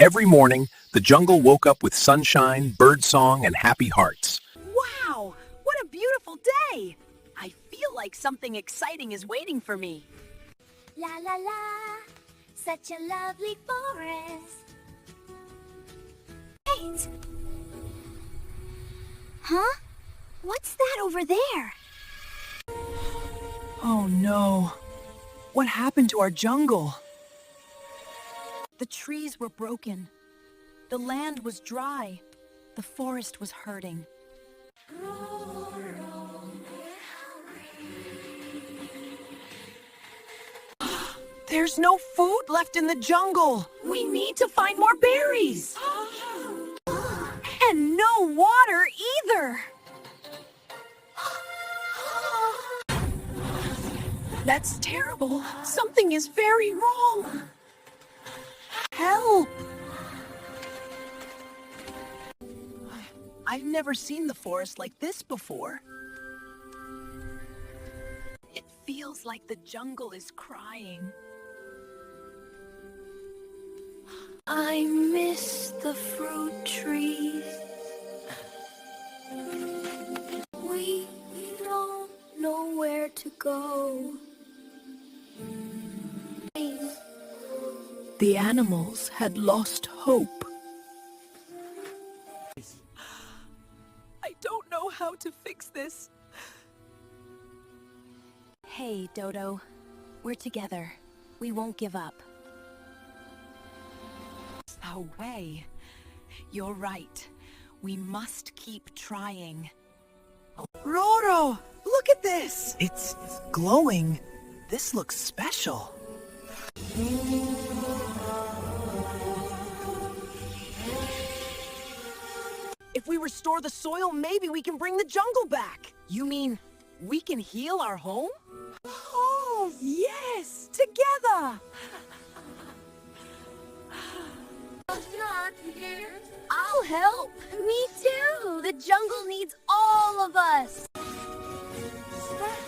Every morning, the jungle woke up with sunshine, birdsong, and happy hearts. Wow! What a beautiful day! I feel like something exciting is waiting for me. La la la, such a lovely forest. Wait! Huh? What's that over there? Oh no. What happened to our jungle? The trees were broken. The land was dry. The forest was hurting. There's no food left in the jungle. We need to find more berries. And no water either. That's terrible. Something is very wrong. Help! I've never seen the forest like this before. It feels like the jungle is crying. I miss the fruit trees. We don't know where to go. The animals had lost hope. I don't know how to fix this. Hey, Dodo. We're together. We won't give up. No way. You're right. We must keep trying. Roro! Look at this! It's glowing. This looks special. If we restore the soil, maybe we can bring the jungle back. You mean we can heal our home? Oh, yes! Together! Not here. I'll help. Me too. The jungle needs all of us.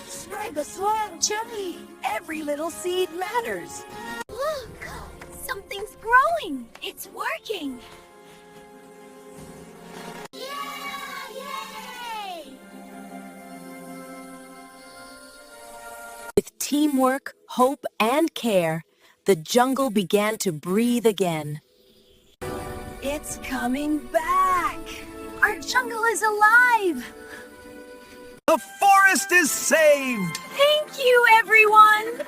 Spread the soil, Chubby. Every little seed matters. Look, something's growing. It's working. Yay! With teamwork, hope, and care, the jungle began to breathe again. It's coming back! Our jungle is alive. The forest is saved! Thank you, everyone!